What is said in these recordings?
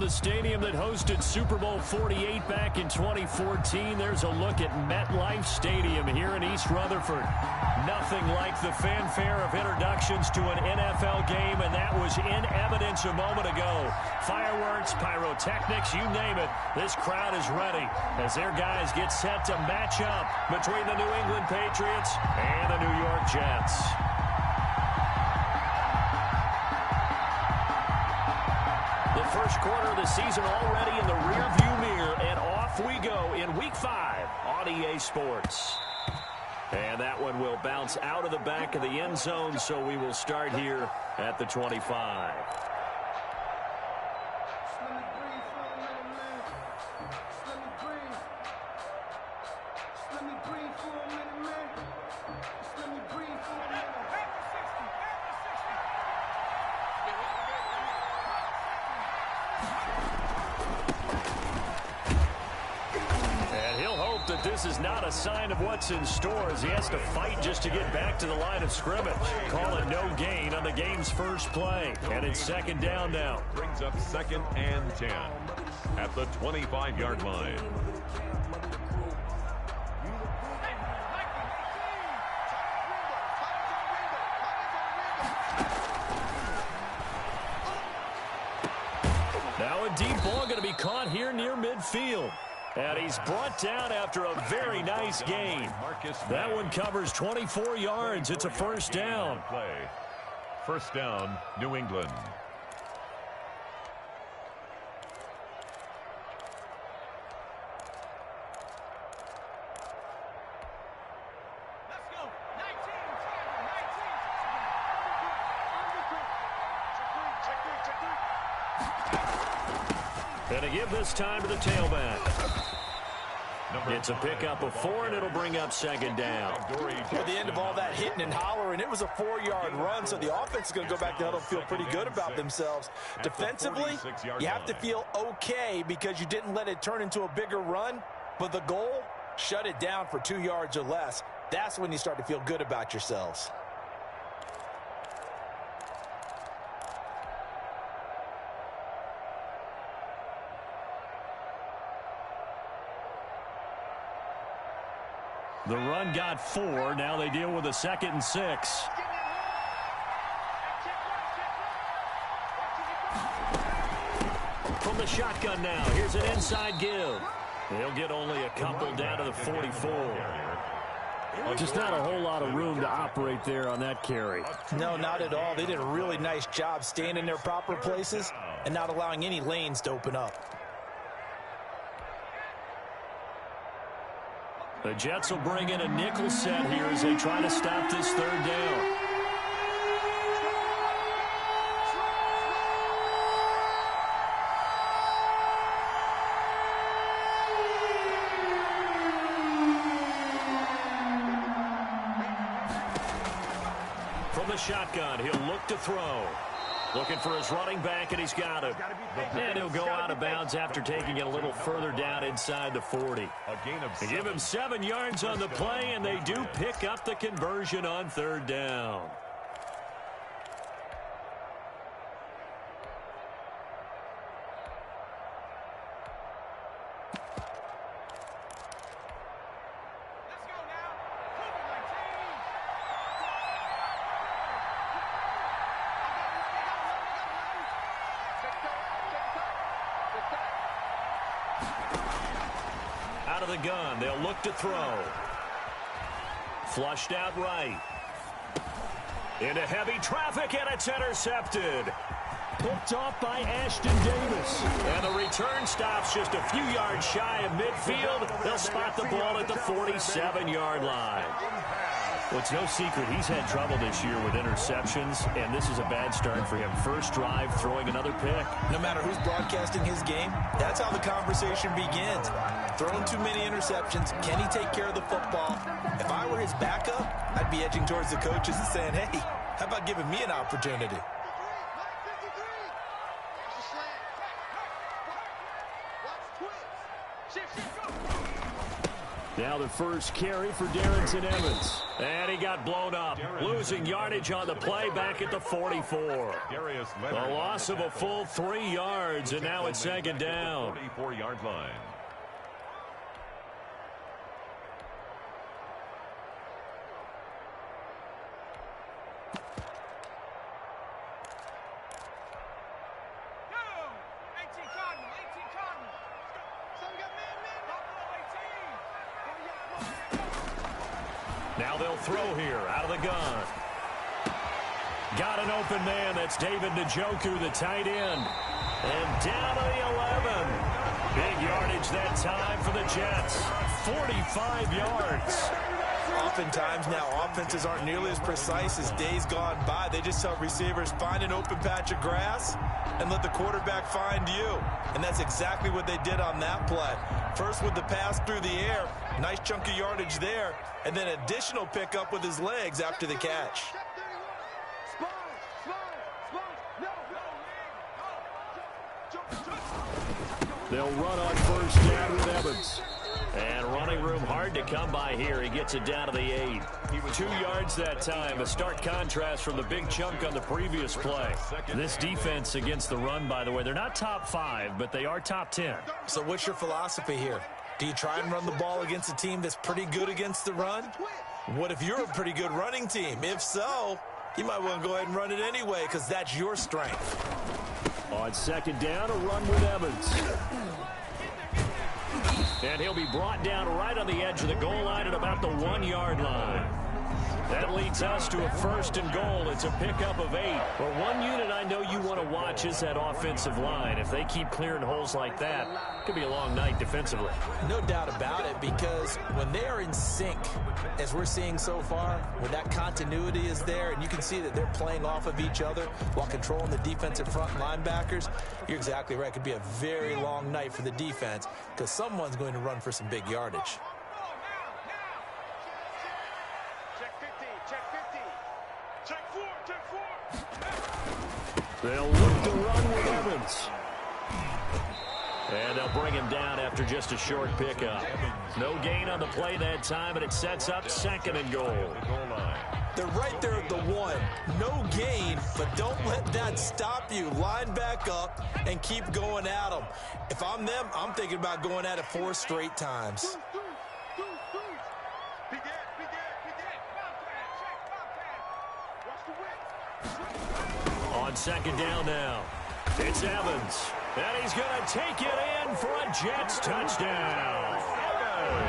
From the stadium that hosted Super Bowl 48 back in 2014, there's a look at MetLife Stadium here in East Rutherford. Nothing like the fanfare of introductions to an NFL game, and that was in evidence a moment ago. Fireworks, pyrotechnics, you name it, this crowd is ready as their guys get set to match up between the New England Patriots and the New York Jets. The first quarter of the season already in the rearview mirror, and off we go in Week 5 on EA Sports. And that one will bounce out of the back of the end zone, so we will start here at the 25. This is not a sign of what's in store as he has to fight just to get back to the line of scrimmage. Call it no gain on the game's first play. And it's second down now. Brings up 2nd and 10 at the 25-yard line. Now a deep ball going to be caught here near midfield. And he's brought down after a very nice gain. That one covers 24 yards. It's a first down. First down, New England. And to give this time to the tailback. It's a pickup of 4, and it'll bring up second down. At the end of all that hitting and hollering, it was a 4-yard run, so the offense is going to go back to huddle and feel pretty good about themselves. Defensively, you have to feel okay because you didn't let it turn into a bigger run, but the goal, shut it down for 2 yards or less. That's when you start to feel good about yourselves. The run got 4. Now they deal with a 2nd and 6. From the shotgun now, here's an inside give. They'll get only a couple down to the 44. Well, just not a whole lot of room to operate there on that carry. No, not at all. They did a really nice job staying in their proper places and not allowing any lanes to open up. The Jets will bring in a nickel set here as they try to stop this third down. From the shotgun, he'll look to throw. Looking for his running back, and he's got him. And he'll go out of bounds after taking it a little further down inside the 40. They give him 7 yards on the play, and they do pick up the conversion on third down. Out of the gun, they'll look to throw. Flushed out right. Into heavy traffic, and it's intercepted. Picked off by Ashton Davis. And the return stops just a few yards shy of midfield. They'll spot the ball at the 47-yard line. Well, it's no secret he's had trouble this year with interceptions, and this is a bad start for him. First drive, throwing another pick. No matter who's broadcasting his game, that's how the conversation begins. Throwing too many interceptions, can he take care of the football? If I were his backup, I'd be edging towards the coaches and saying, hey, how about giving me an opportunity? Now the first carry for Darrington Evans. And he got blown up. Losing yardage on the play back at the 44. The loss of a full 3 yards, and now it's second down. 44-yard line. Now they'll throw here out of the gun. Got an open man. That's David Njoku, the tight end. And down to the 11. Big yardage that time for the Jets. 45 yards. Oftentimes now offenses aren't nearly as precise as days gone by. They just tell receivers, find an open patch of grass and let the quarterback find you. And that's exactly what they did on that play. First with the pass through the air, nice chunk of yardage there, and then additional pickup with his legs after the catch. They'll run on first down with Evans. And running room hard to come by here. He gets it down to the 8. 2 yards that time. A stark contrast from the big chunk on the previous play. This defense against the run, by the way, they're not top 5, but they are top 10. So what's your philosophy here? Do you try and run the ball against a team that's pretty good against the run? What if you're a pretty good running team? If so, you might want to go ahead and run it anyway because that's your strength. On second down, a run with Evans. And he'll be brought down right on the edge of the goal line at about the 1-yard line. That leads us to a first and goal. It's a pickup of 8. Well, one unit I know you want to watch is that offensive line. If they keep clearing holes like that, it could be a long night defensively. No doubt about it, because when they are in sync, as we're seeing so far, when that continuity is there, and you can see that they're playing off of each other while controlling the defensive front linebackers, you're exactly right. It could be a very long night for the defense because someone's going to run for some big yardage. They'll look to run with Evans. And they'll bring him down after just a short pickup. No gain on the play that time, and it sets up second and goal. They're right there at the 1. No gain, but don't let that stop you. Line back up and keep going at them. If I'm them, I'm thinking about going at it 4 straight times. On second down now, it's Evans. And he's going to take it in for a Jets touchdown.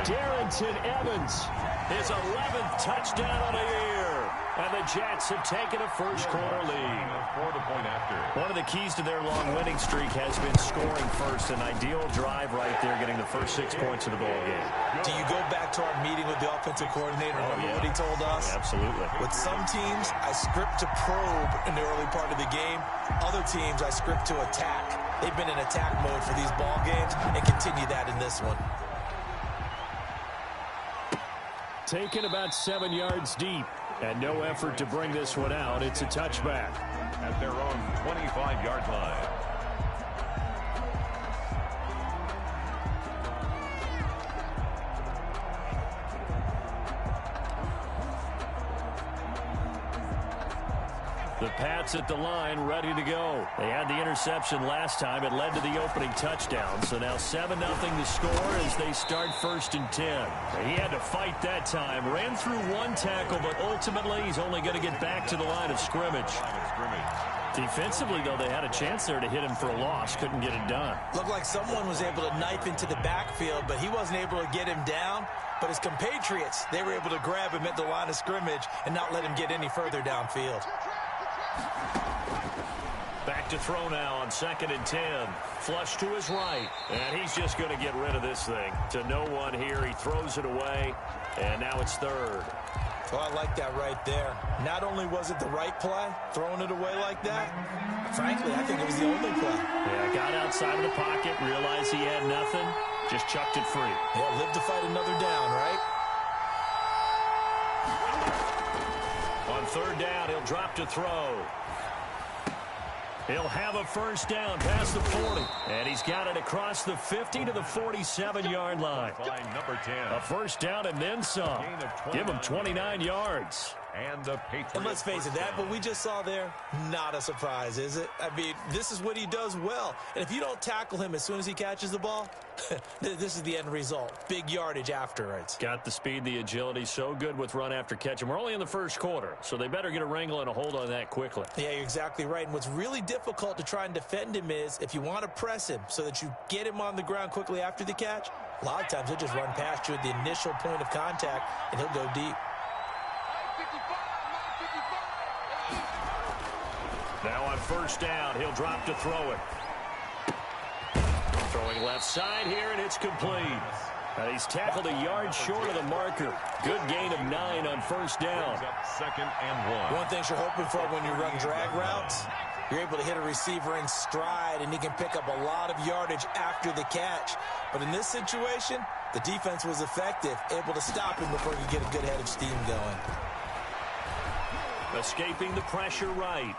Darrington Evans, his 11th touchdown of the year. And the Jets have taken a first-quarter lead. One of the keys to their long winning streak has been scoring first. An ideal drive right there, getting the first 6 points of the ball game. Do you go back to our meeting with the offensive coordinator? Remember what he told us? Absolutely. With some teams, I script to probe in the early part of the game. Other teams, I script to attack. They've been in attack mode for these ball games and continue that in this one. Taken about 7 yards deep. And no effort to bring this one out. It's a touchback. At their own 25-yard line. The Pats at the line, ready to go. They had the interception last time. It led to the opening touchdown. So now 7-0 the score as they start first and 10. He had to fight that time. Ran through 1 tackle, but ultimately he's only going to get back to the line of scrimmage. Defensively, though, they had a chance there to hit him for a loss. Couldn't get it done. Looked like someone was able to knife into the backfield, but he wasn't able to get him down. But his compatriots, they were able to grab him at the line of scrimmage and not let him get any further downfield. Back to throw now on second and 10. Flush to his right. And he's just going to get rid of this thing. To no one here. He throws it away. And now it's third. Well, I like that right there. Not only was it the right play, throwing it away like that, frankly, I think it was the only play. Yeah, got outside of the pocket, realized he had nothing, just chucked it free. Yeah, live to fight another down, right? On third down, he'll drop to throw. He'll have a first down past the 40. And he's got it across the 50 to the 47-yard line. Number 10. A first down and then some. Give him 29 yards. And the Patriots. And let's face it, that what we just saw there, not a surprise, is it? I mean, this is what he does well. And if you don't tackle him as soon as he catches the ball, this is the end result. Big yardage afterwards. Got the speed, the agility, so good with run after catch. And we're only in the first quarter, so they better get a wrangle and a hold on that quickly. Yeah, you're exactly right. And what's really difficult to try and defend him is if you want to press him so that you get him on the ground quickly after the catch, a lot of times he'll just run past you at the initial point of contact, and he'll go deep. Now on first down, he'll drop to throw it. Throwing left side here, and it's complete. And he's tackled a yard short of the marker. Good gain of 9 on first down. Second and 1. One thing you're hoping for when you run drag routes, you're able to hit a receiver in stride, and he can pick up a lot of yardage after the catch. But in this situation, the defense was effective, able to stop him before he could get a good head of steam going. Escaping the pressure right.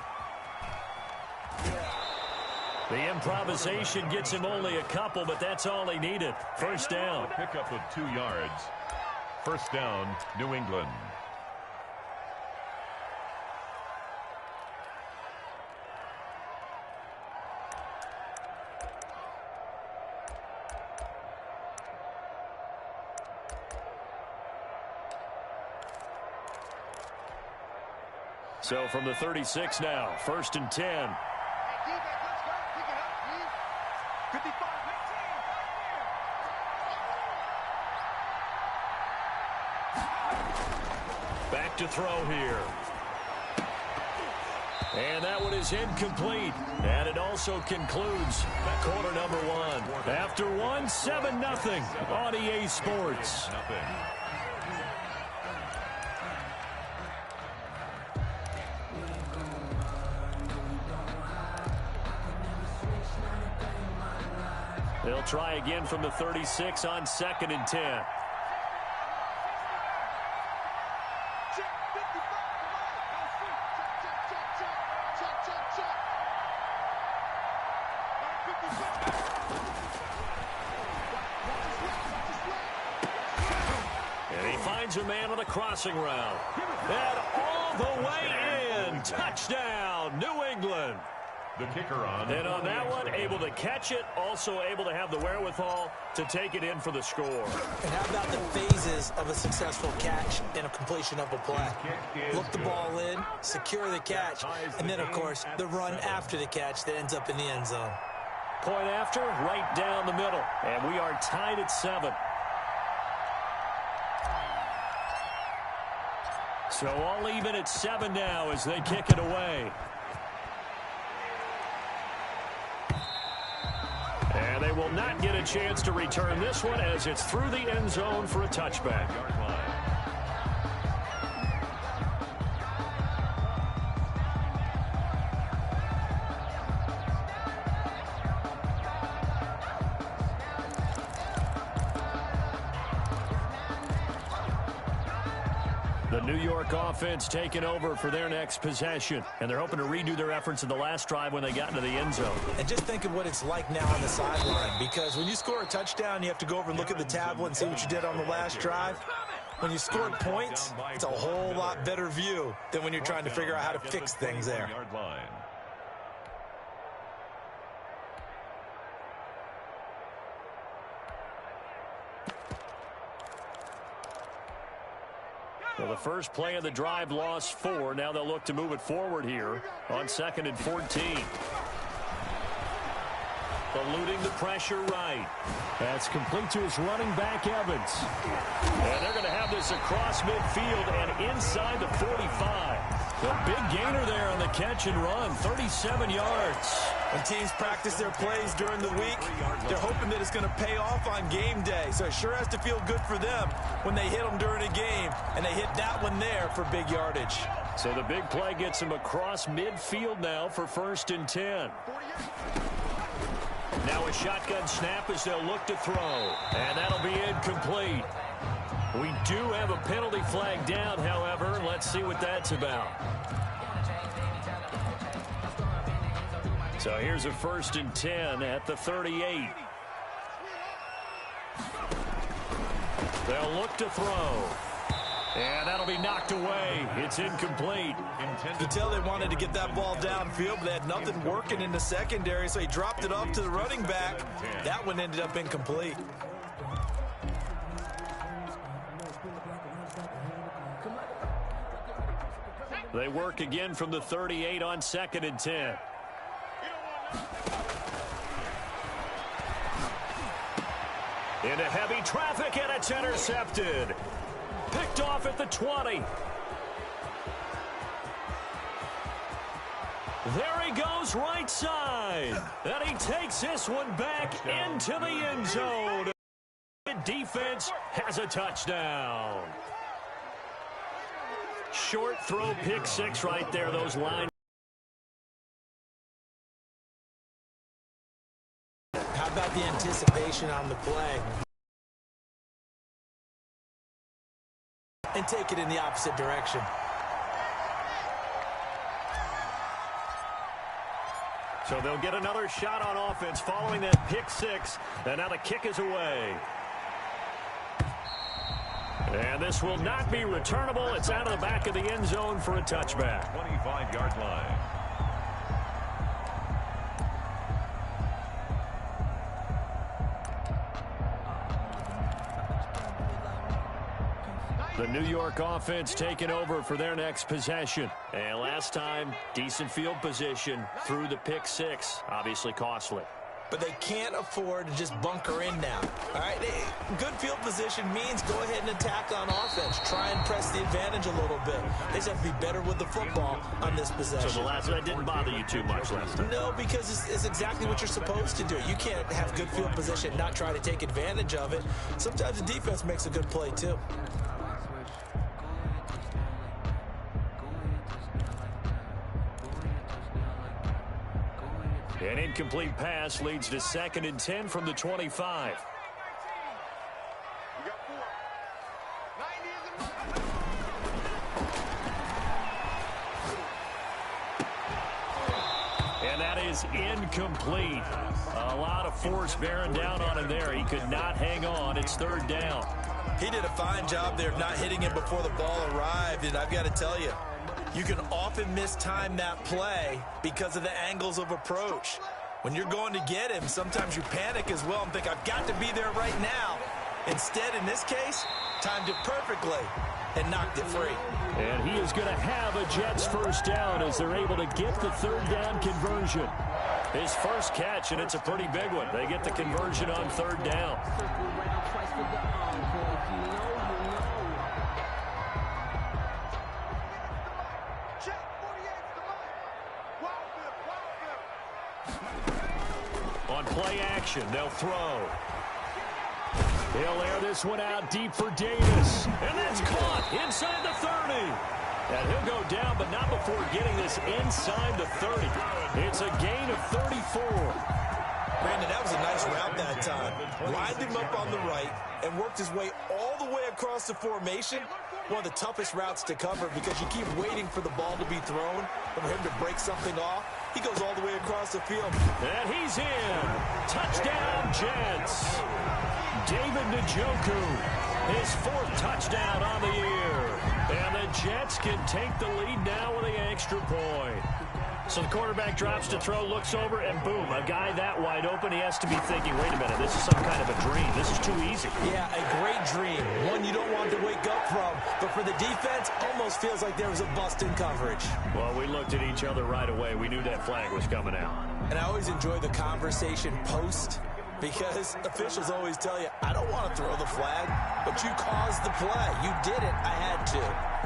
The improvisation gets him only a couple, but that's all he needed. First down. Pick up of 2 yards. First down, New England. So from the 36 now, first and 10. Back to throw here. And that one is incomplete. And it also concludes quarter number 1. After 1, 7-0 on EA Sports. They'll try again from the 36 on second and 10. And he finds a man on a crossing route. And all the way in. Touchdown, New England. The kicker on. And on that one, able to catch it, also able to have the wherewithal to take it in for the score. And how about the phases of a successful catch and a completion of a play? Look the ball in, secure the catch, and then, of course, the run after the catch that ends up in the end zone. Point after, right down the middle. And we are tied at 7. So all even at 7 now as they kick it away. And they will not get a chance to return this one as it's through the end zone for a touchback. The New York offense taking over for their next possession. And they're hoping to redo their efforts in the last drive when they got into the end zone. And just think of what it's like now on the sideline. Because when you score a touchdown, you have to go over and look at the tablet and see what you did on the last drive. When you scored points, it's a whole lot better view than when you're trying to figure out how to fix things there. Well, the first play of the drive lost 4. Now they'll look to move it forward here on second and 14. Eluding the pressure right. That's complete to his running back, Evans. And they're going to have this across midfield and inside the 45. A big gainer there on the catch and run, 37 yards. When teams practice their plays during the week, they're hoping that it's going to pay off on game day. So it sure has to feel good for them when they hit them during a game, and they hit that one there for big yardage. So the big play gets him across midfield now for first and 10. Now a shotgun snap as they'll look to throw. And that'll be incomplete. We do have a penalty flag down, however. Let's see what that's about. So here's a 1st and 10 at the 38. They'll look to throw. And that'll be knocked away. It's incomplete. You could tell they wanted to get that ball downfield, but they had nothing working in the secondary, so he dropped it off to the running back. That one ended up incomplete. They work again from the 38 on 2nd and 10. Into heavy traffic, and it's intercepted. Picked off at the 20. There he goes, right side. And he takes this one back into the end zone. The defense has a touchdown. Short throw, pick six right there, those lines. How about the anticipation on the play? And take it in the opposite direction. So they'll get another shot on offense following that pick six. And now the kick is away. And this will not be returnable. It's out of the back of the end zone for a touchback. 25-yard line. The New York offense taking over for their next possession. And last time, decent field position through the pick six. Obviously costly. But they can't afford to just bunker in now. All right, good field position means go ahead and attack on offense. Try and press the advantage a little bit. They just have to be better with the football on this possession. So the last that didn't bother you too much last time? No, because it's exactly what you're supposed to do. You can't have good field position and not try to take advantage of it. Sometimes the defense makes a good play too. An incomplete pass leads to 2nd and 10 from the 25. And that is incomplete. A lot of force bearing down on him there. He could not hang on. It's 3rd down. He did a fine job there of not hitting it before the ball arrived, and I've got to tell you, you can often mistime that play because of the angles of approach. When you're going to get him, sometimes you panic as well and think, I've got to be there right now. Instead, in this case, timed it perfectly and knocked it free. And he is going to have a Jets 1st down as they're able to get the 3rd down conversion. His first catch, and it's a pretty big one. They get the conversion on 3rd down. On play action, they'll throw. He'll air this one out deep for Davis. And that's caught inside the 30. And he'll go down, but not before getting this inside the 30. It's a gain of 34. Brandon, that was a nice route that time. Lined him up on the right and worked his way all the way across the formation. One of the toughest routes to cover because you keep waiting for the ball to be thrown, for him to break something off. He goes all the way across the field. And he's in. Touchdown, Jets. David Njoku, his 4th touchdown on the year. And the Jets can take the lead now with the extra point. So the quarterback drops to throw, looks over, and boom, a guy that wide open, he has to be thinking, wait a minute, this is some kind of a dream. This is too easy. Yeah, a great dream. One you don't want to wake up from. But for the defense, almost feels like there was a bust in coverage. Well, we looked at each other right away. We knew that flag was coming out. And I always enjoy the conversation post because officials always tell you, I don't want to throw the flag, but you caused the play. You did it. I had to.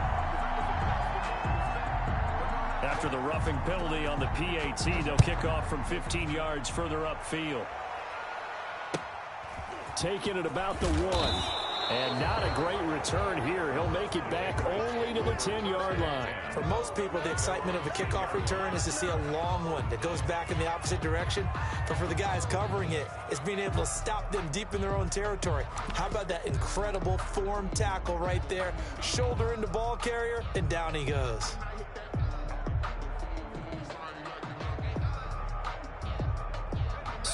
After the roughing penalty on the PAT, they'll kick off from 15 yards further upfield. Taking it about the 1. And not a great return here. He'll make it back only to the 10-yard line. For most people, the excitement of a kickoff return is to see a long one that goes back in the opposite direction. But for the guys covering it, it's being able to stop them deep in their own territory. How about that incredible form tackle right there? Shoulder into ball carrier, and down he goes.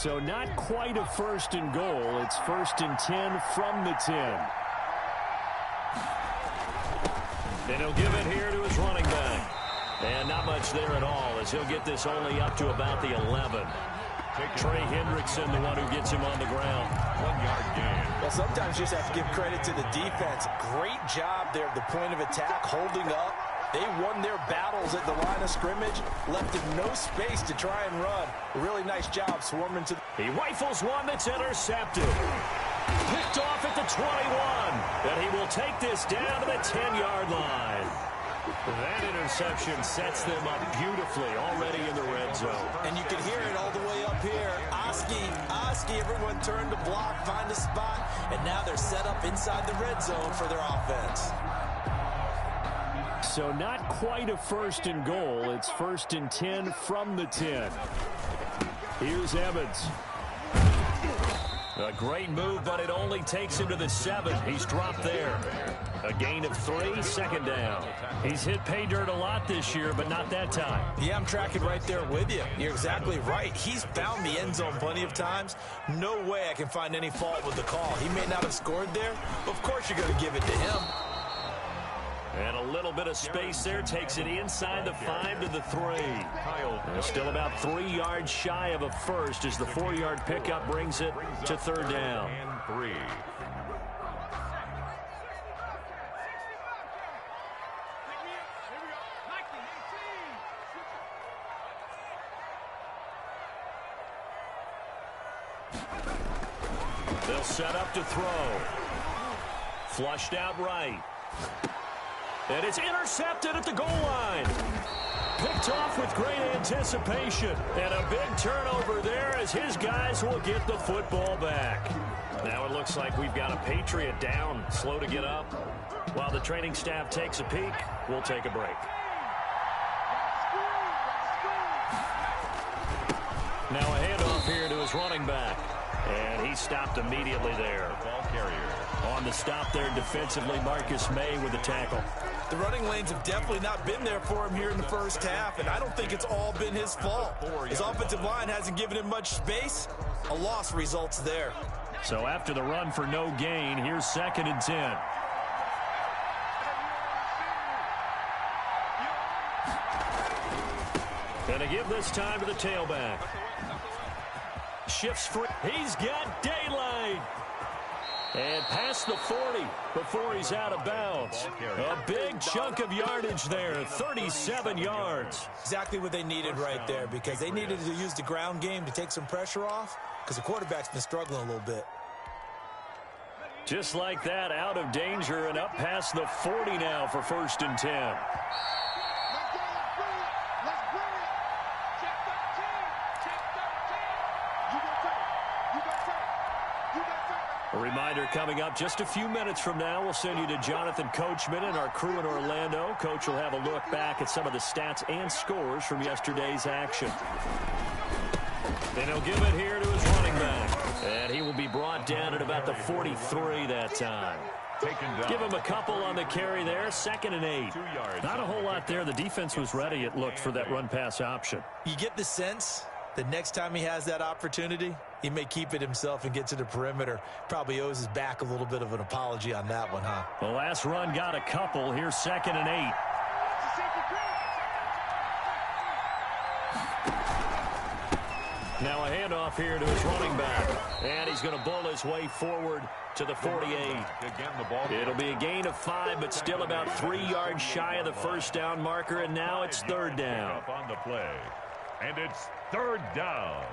So not quite a first and goal. It's 1st and 10 from the 10. And he'll give it here to his running back. And not much there at all, as he'll get this only up to about the 11. Trey Hendrickson, the one who gets him on the ground. 1-yard gain. Well, sometimes you just have to give credit to the defense. Great job there at the point of attack, holding up. They won their battles at the line of scrimmage, left him no space to try and run. A really nice job swarming to. He rifles one that's intercepted. Picked off at the 21. And he will take this down to the 10-yard line. That interception sets them up beautifully already in the red zone. And you can hear it all the way up here. Oski, everyone turned to block, find a spot, and now they're set up inside the red zone for their offense. So not quite a 1st and goal. It's 1st and 10 from the 10. Here's Evans. A great move, but it only takes him to the 7. He's dropped there. A gain of 3, 2nd down. He's hit pay dirt a lot this year, but not that time. Yeah, I'm tracking right there with you. You're exactly right. He's found the end zone plenty of times. No way I can find any fault with the call. He may not have scored there, but of course you're going to give it to him. And a little bit of space there takes it inside the 5 to the 3. And still about 3 yards shy of a first as the 4-yard pickup brings it to 3rd down. And 3. They'll set up to throw. Flushed out right. And it's intercepted at the goal line. Picked off with great anticipation. And a big turnover there as his guys will get the football back. Now it looks like we've got a Patriot down, slow to get up. While the training staff takes a peek, we'll take a break. Now a handoff here to his running back. And he stopped immediately there. Ball carrier. On the stop there defensively, Marcus May with the tackle. The running lanes have definitely not been there for him here in the first half, and I don't think it's all been his fault. His offensive line hasn't given him much space. A loss results there. So after the run for no gain, here's 2nd and 10. Gonna give this time to the tailback. Shifts free. He's got daylight. And past the 40 before he's out of bounds. A big chunk of yardage there, 37 yards. Exactly what they needed right there, because they needed to use the ground game to take some pressure off, because the quarterback's been struggling a little bit. Just like that, out of danger and up past the 40 now for 1st and 10. A reminder coming up just a few minutes from now, we'll send you to Jonathan Coachman and our crew in Orlando. Coach will have a look back at some of the stats and scores from yesterday's action. Then he'll give it here to his running back. And he will be brought down at about the 43 that time. Give him a couple on the carry there. 2nd and 8. Not a whole lot there. The defense was ready, it looked, for that run-pass option. You get the sense that next time he has that opportunity, he may keep it himself and get to the perimeter. Probably owes his back a little bit of an apology on that one, huh? The last run got a couple. Here's 2nd and 8. Now a handoff here to his running back. And he's going to bull his way forward to the 48. It'll be a gain of 5, but still about 3 yards shy of the 1st down marker, and now it's 3rd down. On the play. And it's 3rd down.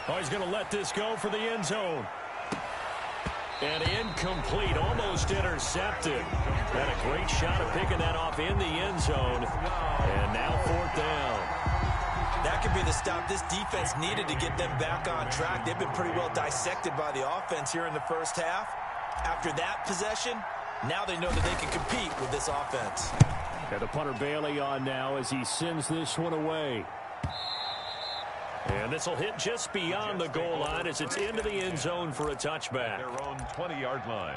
Oh, he's going to let this go for the end zone. And incomplete, almost intercepted. Had a great shot of picking that off in the end zone. And now 4th down. That could be the stop this defense needed to get them back on track. They've been pretty well dissected by the offense here in the first half. After that possession, now they know that they can compete with this offense. And the punter Bailey on now as he sends this one away. And this will hit just beyond the goal line as it's into the end zone for a touchback. Their own 20-yard line.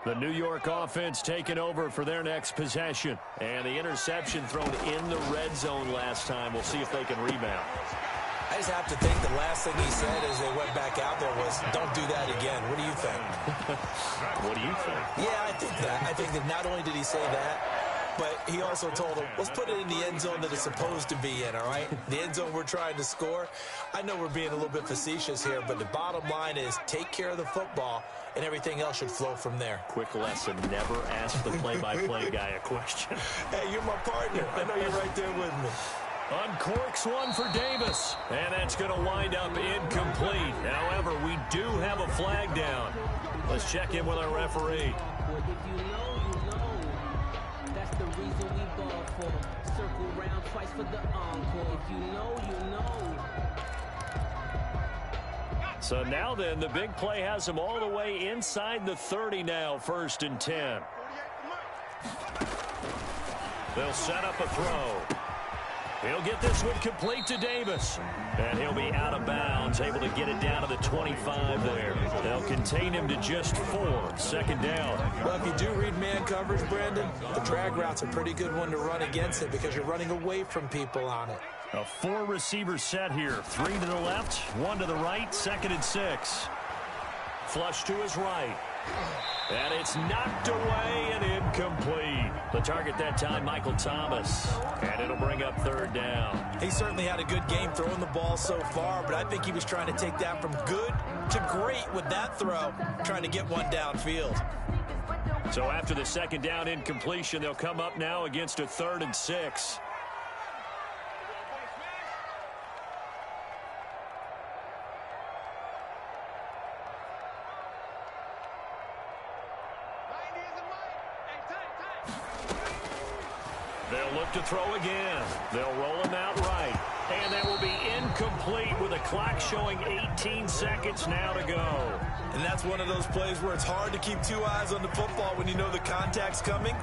The New York offense taking over for their next possession. And the interception thrown in the red zone last time. We'll see if they can rebound. I just have to think the last thing he said as they went back out there was, don't do that again. What do you think? What do you think? Yeah, I think that. I think that not only did he say that, but he also told them, let's put it in the end zone that it's supposed to be in, all right? The end zone we're trying to score. I know we're being a little bit facetious here, but the bottom line is take care of the football, and everything else should flow from there. Quick lesson, never ask the play-by-play guy a question. Hey, you're my partner. I know you're right there with me. Uncorks one for Davis, and that's going to wind up incomplete. However, we do have a flag down. Let's check in with our referee. Well, if you know, you know. That's the reason we ball for. Circle round twice for the encore. If you know, you know. So now then, the big play has them all the way inside the 30 now, 1st and 10. They'll set up a throw. He'll get this one complete to Davis. And he'll be out of bounds, able to get it down to the 25 there. They'll contain him to just 4, 2nd down. Well, if you do read man coverage, Brandon, the drag route's a pretty good one to run against it because you're running away from people on it. A 4-receiver set here. 3 to the left, 1 to the right, 2nd and 6. Flush to his right. And it's knocked away and incomplete. The target that time, Michael Thomas. And it'll bring up 3rd down. He certainly had a good game throwing the ball so far, but I think he was trying to take that from good to great with that throw, trying to get one downfield. So after the 2nd down incompletion, they'll come up now against a 3rd and 6. They'll look to throw again. They'll roll him out right. And that will be incomplete with a clock showing 18 seconds now to go. And that's one of those plays where it's hard to keep 2 eyes on the football when you know the contact's coming,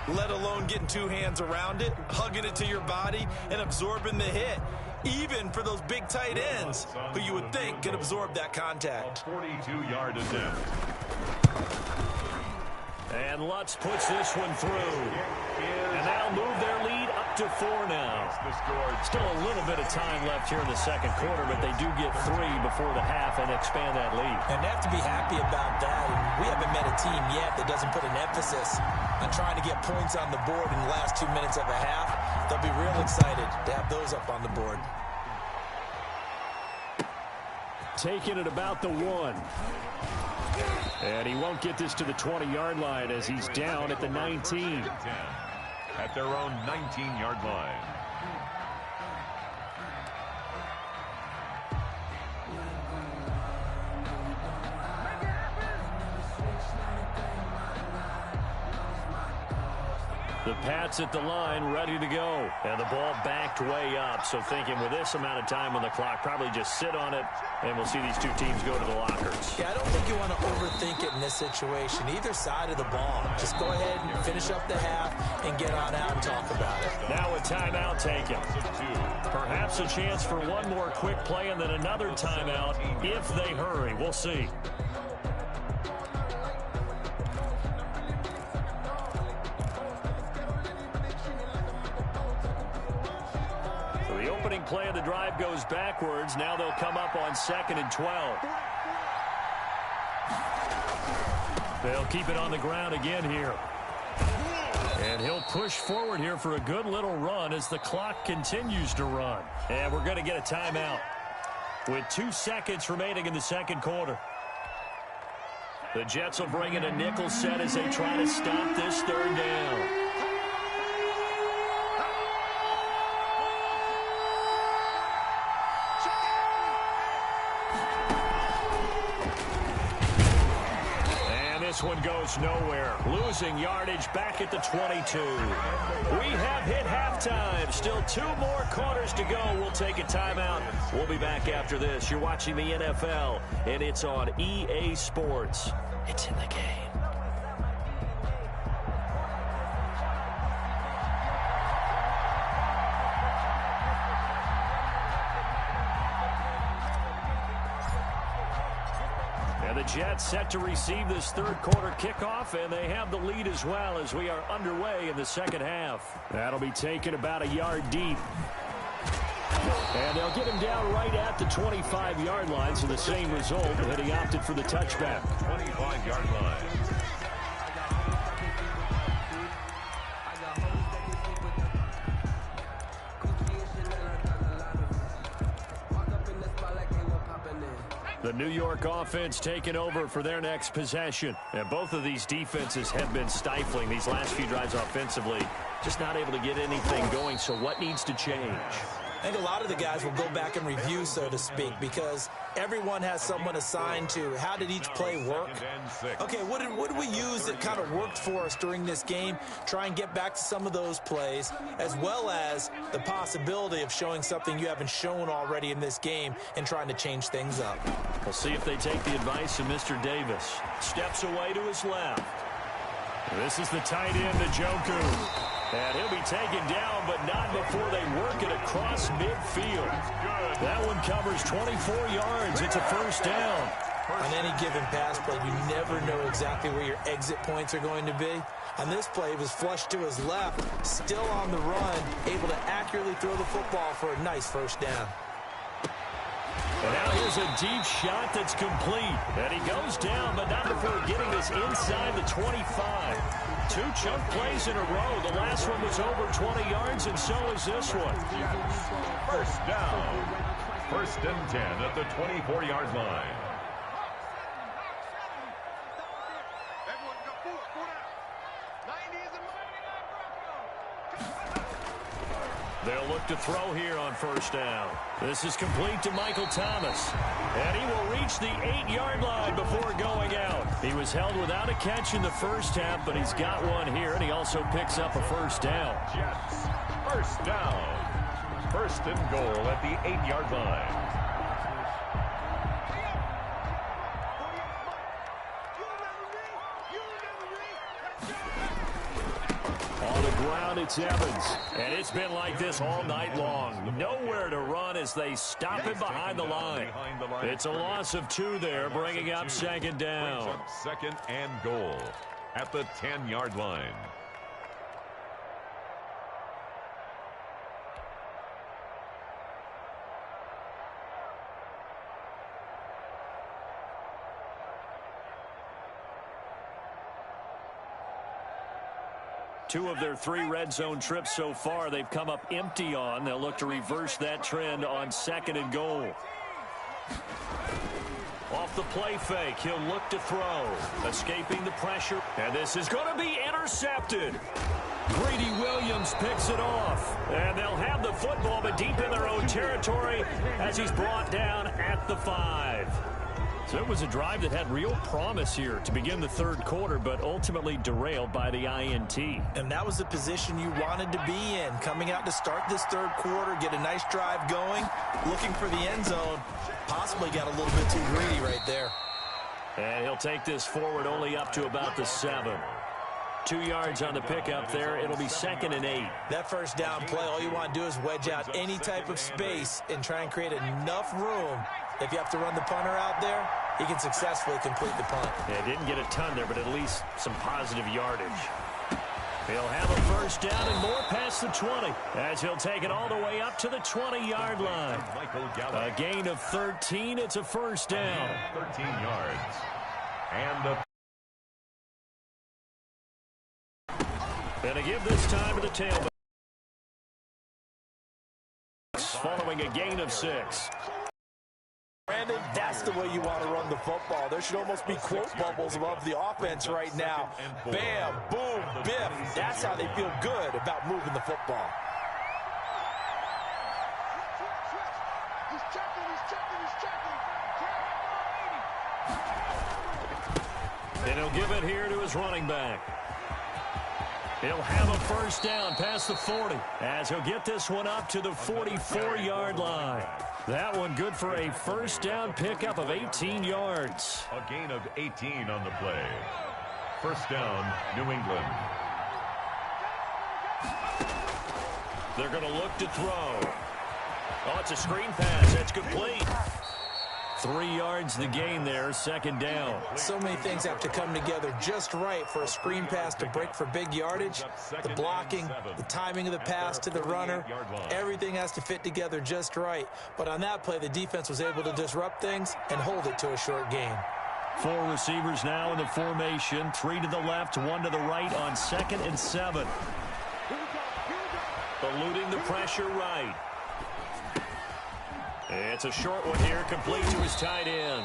let alone getting 2 hands around it, hugging it to your body, and absorbing the hit. Even for those big tight ends who you would think could absorb that contact. A 42-yard attempt. And Lutz puts this one through. And that'll move their lead up to 4 now. Still a little bit of time left here in the 2nd quarter, but they do get 3 before the half and expand that lead. And they have to be happy about that. And we haven't met a team yet that doesn't put an emphasis on trying to get points on the board in the last 2 minutes of a half. They'll be real excited to have those up on the board. Taking it about the 1. And he won't get this to the 20-yard line as he's down at the 19. At their own 19-yard line. The Pats at the line, ready to go. And the ball backed way up. So thinking with this amount of time on the clock, probably just sit on it, and we'll see these 2 teams go to the lockers. Yeah, I don't think you want to overthink it in this situation. Either side of the ball. Just go ahead and finish up the half and get on out and talk about it. Now a timeout taken. Perhaps a chance for one more quick play and then another timeout if they hurry. We'll see. Play of the drive goes backwards. Now they'll come up on 2nd and 12. They'll keep it on the ground again here. And he'll push forward here for a good little run as the clock continues to run. And we're going to get a timeout with 2 seconds remaining in the 2nd quarter. The Jets will bring in a nickel set as they try to stop this 3rd down. This one goes goes nowhere. Losing yardage back at the 22. We have hit halftime. Still 2 more quarters to go. We'll take a timeout. We'll be back after this. You're watching the NFL, and it's on EA Sports. It's in the game. And the Jets set to receive this third quarter kickoff, and they have the lead as well as we are underway in the second half. That'll be taken about a yard deep. And they'll get him down right at the 25-yard line, so the same result, and he opted for the touchback. 25-yard line. The New York offense taking over for their next possession. And both of these defenses have been stifling these last few drives offensively. Just not able to get anything going, so what needs to change? I think a lot of the guys will go back and review, so to speak, because everyone has someone assigned to how did each play work. Okay, what did we use that kind of worked for us during this game? Try and get back to some of those plays, as well as the possibility of showing something you haven't shown already in this game and trying to change things up. We'll see if they take the advice of Mr. Davis. Steps away to his left. This is the tight end, Njoku. And he'll be taken down, but not before they work it across midfield. That one covers 24 yards. It's a first down. On any given pass play, you never know exactly where your exit points are going to be. On this play, he was flushed to his left, still on the run, able to accurately throw the football for a nice first down. And now here's a deep shot that's complete. And he goes down, but not before getting this inside the 25. 2 chunk plays in a row. The last one was over 20 yards, and so is this one. First down. 1st and 10 at the 24-yard line. They'll look to throw here on first down. This is complete to Michael Thomas. And he will reach the 8-yard line before going out. He was held without a catch in the first half, but he's got one here, and he also picks up a first down. Jets, first down. 1st and goal at the 8-yard line. It's Evans, and it's been like this all night long. Nowhere to run as they stop him behind the line. It's a loss of 2 there, bringing up 2nd down. 2nd and goal at the 10-yard line. Two of their 3 red zone trips so far, they've come up empty on. They'll look to reverse that trend on 2nd and goal. Off the play fake, he'll look to throw. Escaping the pressure, and this is going to be intercepted. Greedy Williams picks it off, and they'll have the football, but deep in their own territory as he's brought down at the 5. So it was a drive that had real promise here to begin the third quarter, but ultimately derailed by the INT. And that was the position you wanted to be in, coming out to start this third quarter, get a nice drive going, looking for the end zone. Possibly got a little bit too greedy right there. And he'll take this forward only up to about the 7. 2 yards on the pickup there. It'll be 2nd and 8. That first down play, all you want to do is wedge out any type of space and try and create enough room. If you have to run the punter out there, he can successfully complete the punt. Yeah, didn't get a ton there, but at least some positive yardage. He'll have a first down and more past the 20 as he'll take it all the way up to the 20-yard line. A gain of 13. It's a first down. 13 yards. And the to give this time to the tailback. Following a gain of 6. Brandon, that's the way you want to run the football. There should almost be quote bubbles above the offense right now. Bam, boom, biff. That's how they feel good about moving the football. And he'll give it here to his running back. He'll have a first down past the 40 as he'll get this one up to the 44-yard line. That one good for a first down pickup of 18 yards. A gain of 18 on the play. First down, New England. They're going to look to throw. Oh, it's a screen pass. That's complete. 3 yards the gain there, second down. So many things have to come together just right for a screen pass to break for big yardage. The blocking, the timing of the pass to the runner, everything has to fit together just right. But on that play, the defense was able to disrupt things and hold it to a short gain. 4 receivers now in the formation. 3 to the left, 1 to the right on 2nd and 7. Eluding the pressure right. It's a short one here, complete to his tight end.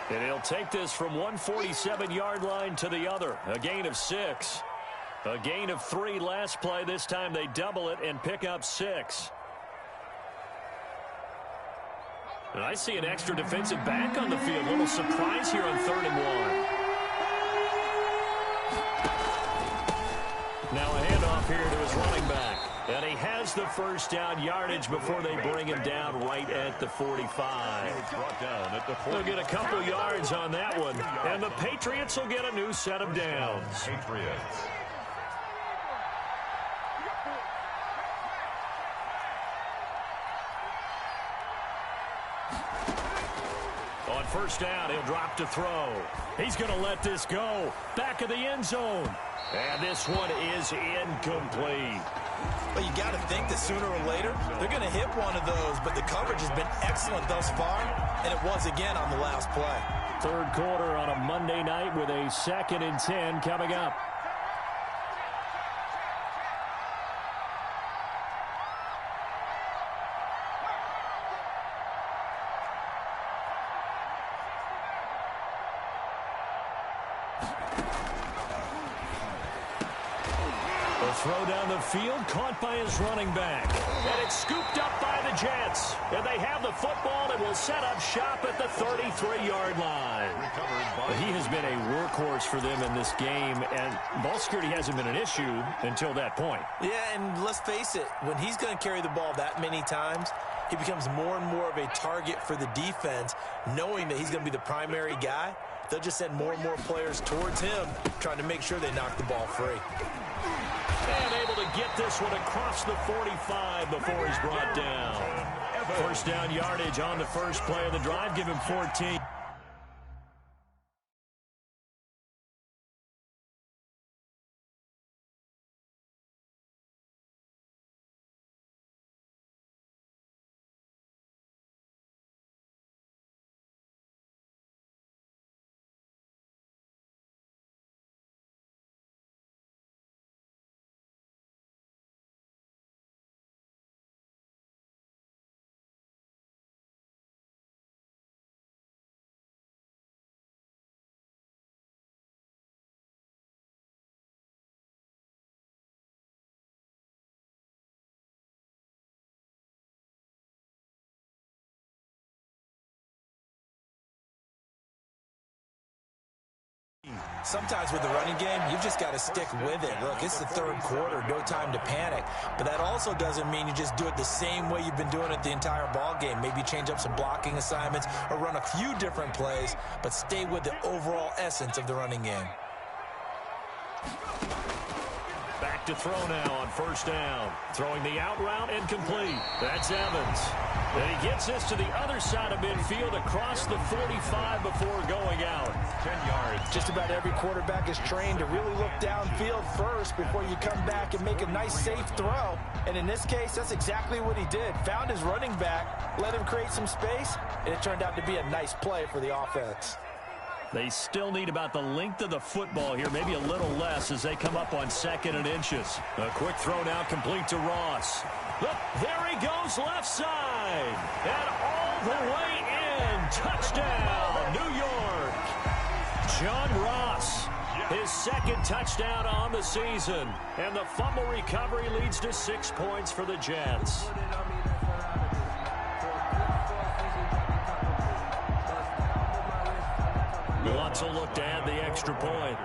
And he'll take this from 147-yard line to the other. A gain of 6. A gain of 3 last play. This time they double it and pick up 6. And I see an extra defensive back on the field. A little surprise here on 3rd and 1. Now a handoff here to his running back. And he has the first down yardage before they bring him down right at the 45. They'll get a couple yards on that one. And the Patriots will get a new set of downs. Patriots. On first down, he'll drop to throw. He's going to let this go. Back of the end zone. And this one is incomplete. But you got to think that sooner or later, they're going to hit one of those. But the coverage has been excellent thus far, and it was again on the last play. 3rd quarter on a Monday night with a 2nd and 10 coming up. Throw down the field, caught by his running back. And it's scooped up by the Jets. And they have the football and will set up shop at the 33-yard line. He has been a workhorse for them in this game, and ball security hasn't been an issue until that point. Yeah, and let's face it, when he's going to carry the ball that many times, he becomes more and more of a target for the defense, knowing that he's going to be the primary guy. They'll just send more and more players towards him, trying to make sure they knock the ball free. And able to get this one across the 45 before he's brought down. First down yardage on the first play of the drive. Give him 14. Sometimes with the running game, you've just got to stick with it. Look, it's the 3rd quarter, no time to panic. But that also doesn't mean you just do it the same way you've been doing it the entire ball game. Maybe change up some blocking assignments or run a few different plays, but stay with the overall essence of the running game. Back to throw now on first down. Throwing the out route incomplete. That's Evans. And he gets this to the other side of midfield across the 45 before going out. 10 yards. Just about every quarterback is trained to really look downfield first before you come back and make a nice, safe throw. And in this case, that's exactly what he did. Found his running back, let him create some space, and it turned out to be a nice play for the offense. They still need about the length of the football here, maybe a little less as they come up on 2nd and inches. A quick throw now complete to Ross. Look, there he goes left side. And all the way in. Touchdown, New York. John Ross, his 2nd touchdown on the season. And the fumble recovery leads to 6 points for the Jets. Wants to look to add the extra point.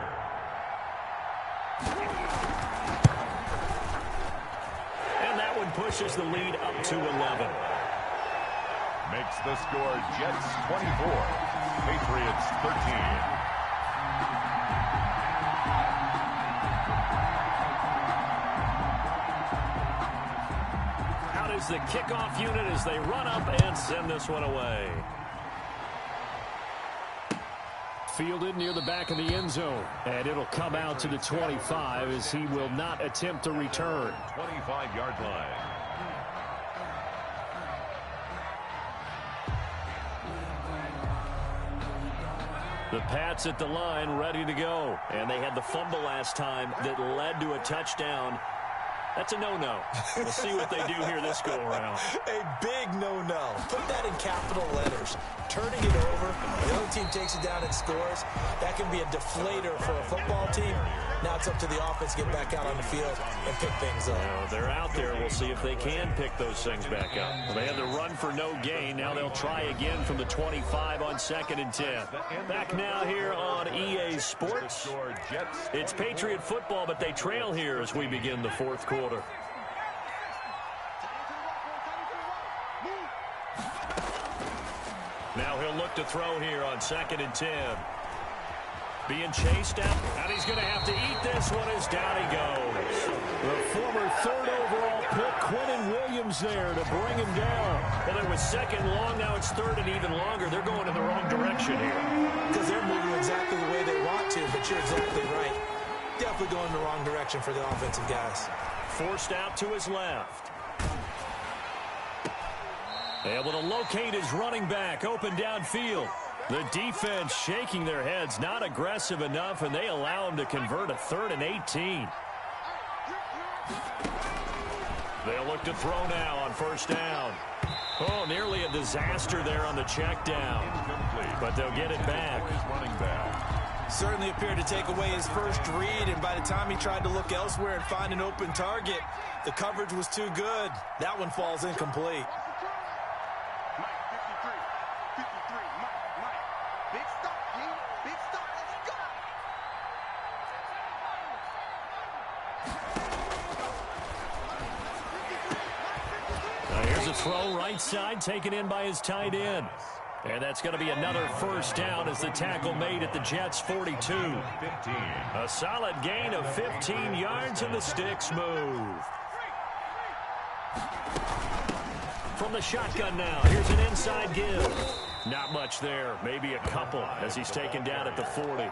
And that one pushes the lead up to 11. Makes the score Jets 24, Patriots 13. Is the kickoff unit as they run up and send this one away. Fielded near the back of the end zone, and it'll come out to the 25 as he will not attempt to return. 25-yard line. The Pats at the line ready to go, and they had the fumble last time that led to a touchdown. That's a no-no. We'll see what they do here this go-around. A big no-no. Put that in capital letters. Turning it over, the other team takes it down and scores. That can be a deflator for a football team. Now it's up to the offense to get back out on the field and pick things up. Well, they're out there. We'll see if they can pick those things back up. Well, they had the run for no gain. Now they'll try again from the 25 on 2nd and 10. Back now here on EA Sports. It's Patriot football, but they trail here as we begin the 4th quarter. Now he'll look to throw here on 2nd and 10. Being chased out, and he's going to have to eat this one as down he goes. The former 3rd overall pick, Quentin Williams there to bring him down. Well, it was 2nd long, now it's 3rd and even longer. They're going in the wrong direction here. Because they're moving exactly the way they want to, but you're exactly right. Definitely going in the wrong direction for the offensive guys. Forced out to his left. Able to locate his running back, open downfield. The defense shaking their heads, not aggressive enough, and they allow him to convert a 3rd and 18. They'll look to throw now on 1st down. Oh, nearly a disaster there on the check down. But they'll get it back. Certainly appeared to take away his first read, and by the time he tried to look elsewhere and find an open target, the coverage was too good. That one falls incomplete. Throw right side, taken in by his tight end. And that's going to be another 1st down as the tackle made at the Jets' 42. 15. A solid gain of 15 yards, and the sticks move. From the shotgun now, here's an inside give. Not much there, maybe a couple as he's taken down at the 40.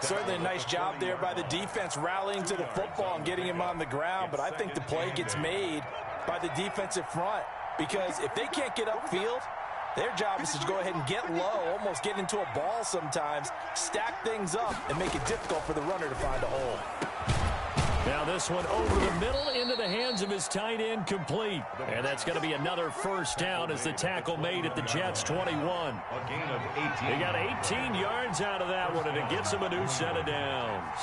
Certainly a nice job there by the defense rallying to the football and getting him on the ground, but I think the play gets made by the defensive front, because if they can't get upfield, their job is to go ahead and get low, almost get into a ball sometimes, stack things up, and make it difficult for the runner to find a hole. Now this one over the middle into the hands of his tight end, complete. And that's going to be another 1st down as the tackle made at the Jets' 21. A gain of 18. They got 18 yards out of that one, and it gets him a new set of downs.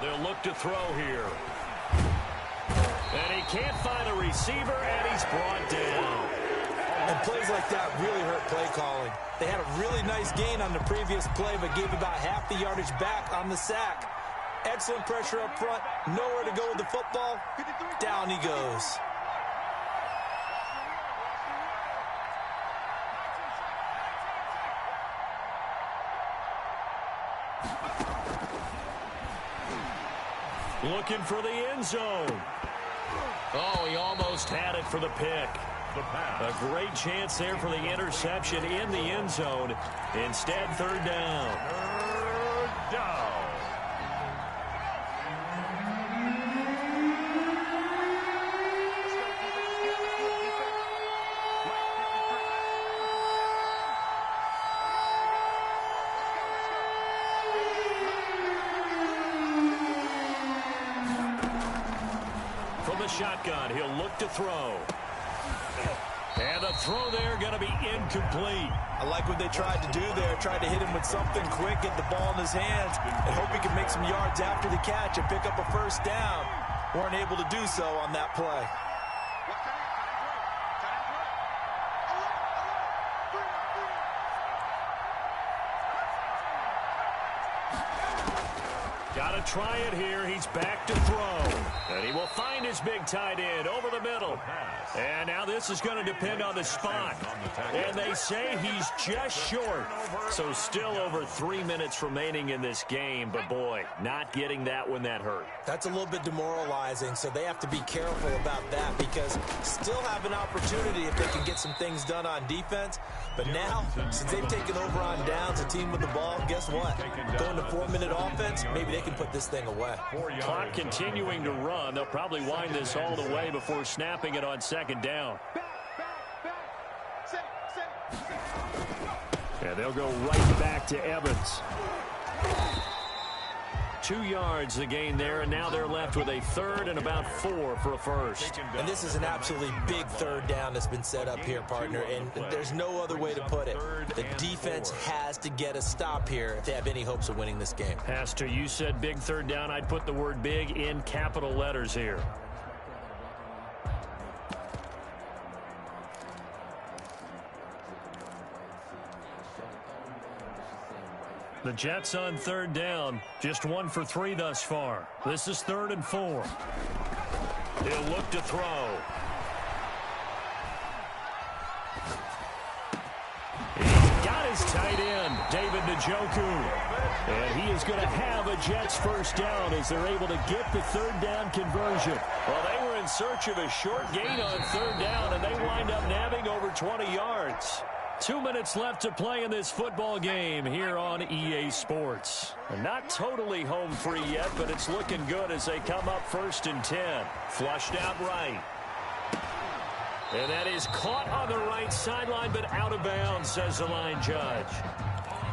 They'll look to throw here. And he can't find a receiver, and he's brought down. And plays like that really hurt play calling. They had a really nice gain on the previous play, but gave about half the yardage back on the sack. Excellent pressure up front. Nowhere to go with the football. Down he goes. Looking for the end zone. Oh, he almost had it for the pick. A great chance there for the interception in the end zone. Instead, 3rd down. 3rd down. From the shotgun, he'll look to throw. And the throw there going to be incomplete. I like what they tried to do there. Tried to hit him with something quick, get the ball in his hands, and hope he can make some yards after the catch and pick up a first down. Weren't able to do so on that play. Got to try it here. He's back to throw. And he will find his big tight end over the middle. And now this is going to depend on the spot. And they say he's just short. So still over 3 minutes remaining in this game. But, boy, not getting that one that hurt. That's a little bit demoralizing, so they have to be careful about that because still have an opportunity if they can get some things done on defense. But now, since they've taken over on downs, a team with the ball, guess what? Going to 4-minute offense, maybe they can put this thing away. Clock continuing to run. They'll probably wind this all the way before snapping it on second down. And they'll go right back to Evans. 2 yards the gain there, and now they're left with a third and about 4 for a first. And this is an absolutely big third down that's been set up here, partner, and there's no other way to put it. The defense has to get a stop here if they have any hopes of winning this game. Pastor, you said big third down. I'd put the word big in capital letters here. The Jets on third down, just 1 for 3 thus far. This is 3rd and 4. He'll look to throw. He's got his tight end, David Njoku. And he is going to have a Jets first down as they're able to get the third down conversion. Well, they were in search of a short gain on third down, and they wind up nabbing over 20 yards. 2 minutes left to play in this football game here on EA Sports. And not totally home free yet, but it's looking good as they come up 1st and 10. Flushed out right. And that is caught on the right sideline, but out of bounds, says the line judge.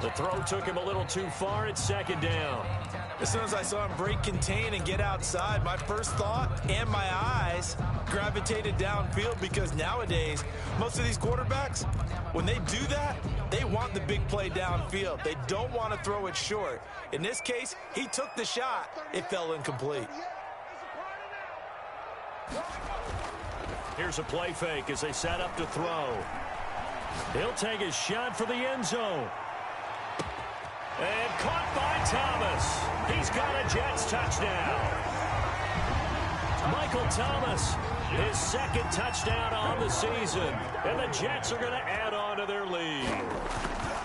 The throw took him a little too far. It's second down. As soon as I saw him break contain and get outside, my first thought and my eyes gravitated downfield because nowadays, most of these quarterbacks, when they do that, they want the big play downfield. They don't want to throw it short. In this case, he took the shot. It fell incomplete. Here's a play fake as they set up to throw. He'll take his shot for the end zone. And caught by Thomas. He's got a Jets touchdown. Michael Thomas, his 2nd touchdown on the season. And the Jets are going to add on to their lead.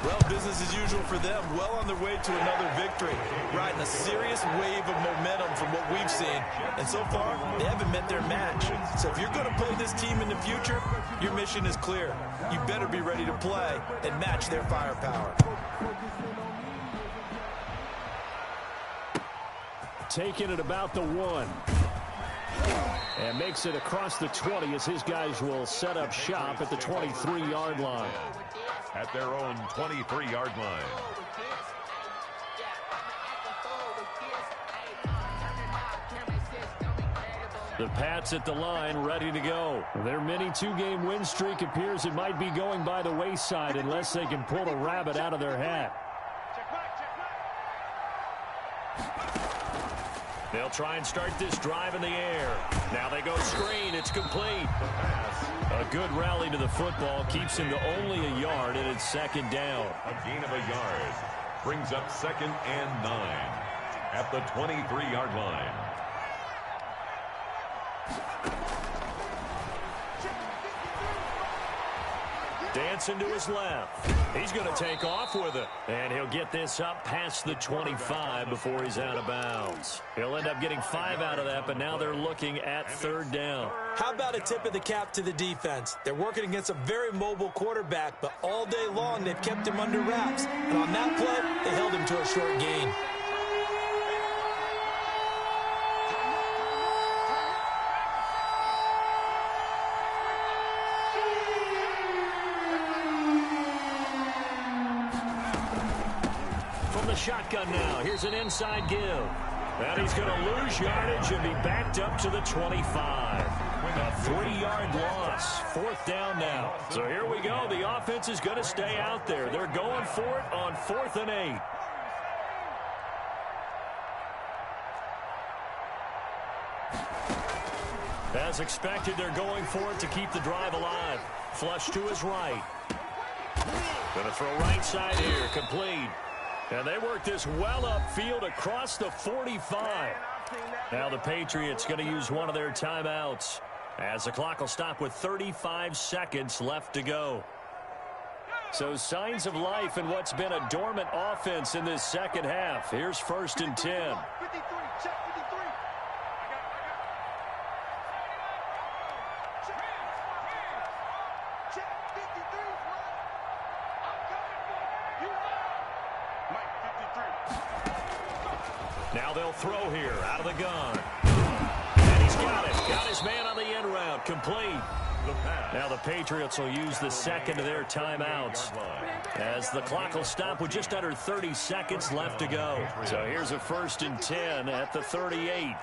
Well, business as usual for them. Well on their way to another victory. Riding a serious wave of momentum from what we've seen. And so far, they haven't met their match. So if you're going to play this team in the future, your mission is clear. You better be ready to play and match their firepower. Taking it about the 1. And makes it across the 20 as his guys will set up shop at the 23-yard line. At their own 23-yard line. The Pats at the line, ready to go. Their mini 2-game win streak appears it might be going by the wayside unless they can pull a rabbit out of their hat. They'll try and start this drive in the air. Now they go screen. It's complete. A good rally to the football keeps him to only a yard, and it's second down. A gain of a yard brings up 2nd and 9 at the 23-yard line. Dancing to his left. He's going to take off with it. And he'll get this up past the 25 before he's out of bounds. He'll end up getting 5 out of that, but now they're looking at third down. How about a tip of the cap to the defense? They're working against a very mobile quarterback, but all day long they've kept him under wraps. And on that play, they held him to a short gain. Shotgun now. Here's an inside give. And he's going to lose yardage and be backed up to the 25. A 3-yard loss. 4th down now. So here we go. The offense is going to stay out there. They're going for it on 4th and 8. As expected, they're going for it to keep the drive alive. Flush to his right. Going to throw right side here. Complete. And they work this well upfield across the 45. Now the Patriots going to use one of their timeouts, as the clock will stop with 35 seconds left to go. So signs of life in what's been a dormant offense in this second half. Here's 1st and 10. Now they'll throw here out of the gun. And he's got it. Got his man on the end route. Complete. Now the Patriots will use the second of their timeouts, as the clock will stop with just under 30 seconds left to go. So here's a 1st and 10 at the 38.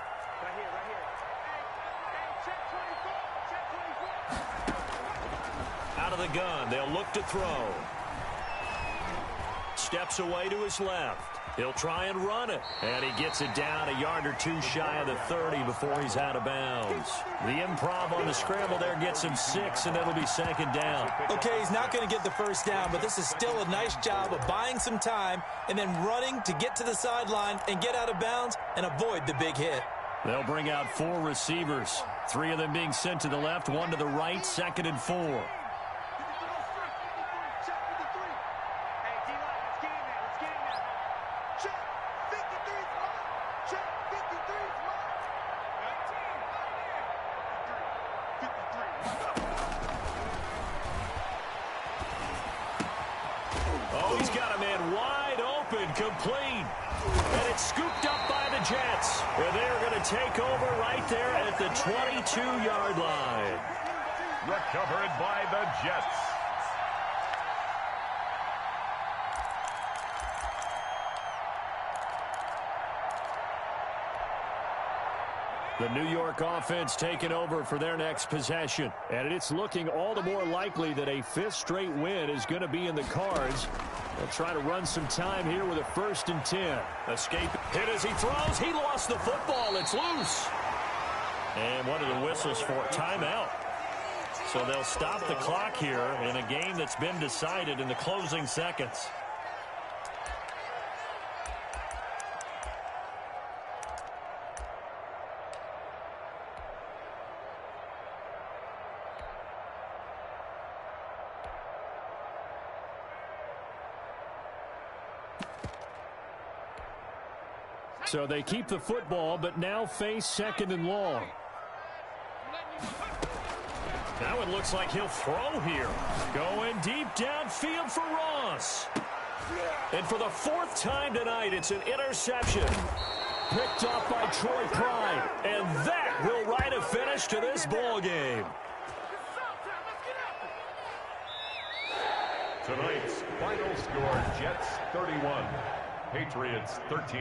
Out of the gun. They'll look to throw. Steps away to his left. He'll try and run it. And he gets it down a yard or 2 shy of the 30 before he's out of bounds. The improv on the scramble there gets him 6, and it'll be 2nd down. Okay, he's not going to get the 1st down, but this is still a nice job of buying some time and then running to get to the sideline and get out of bounds and avoid the big hit. They'll bring out 4 receivers. 3 of them being sent to the left, 1 to the right, 2nd and 4. Oh, he's got a man wide open, complete. And it's scooped up by the Jets. And they're going to take over right there at the 22-yard line. Recovered by the Jets. The New York offense taking over for their next possession. And it's looking all the more likely that a 5th straight win is going to be in the cards. They'll try to run some time here with a 1st and 10. Escape hit as he throws. He lost the football. It's loose. And what are the whistles for? Timeout. So they'll stop the clock here in a game that's been decided in the closing seconds. So they keep the football, but now face 2nd and long. That one looks like he'll throw here. Going deep downfield for Ross. And for the 4th time tonight, it's an interception. Picked up by Troy Pride. And that will write a finish to this ball game. Tonight's final score, Jets 31, Patriots 13.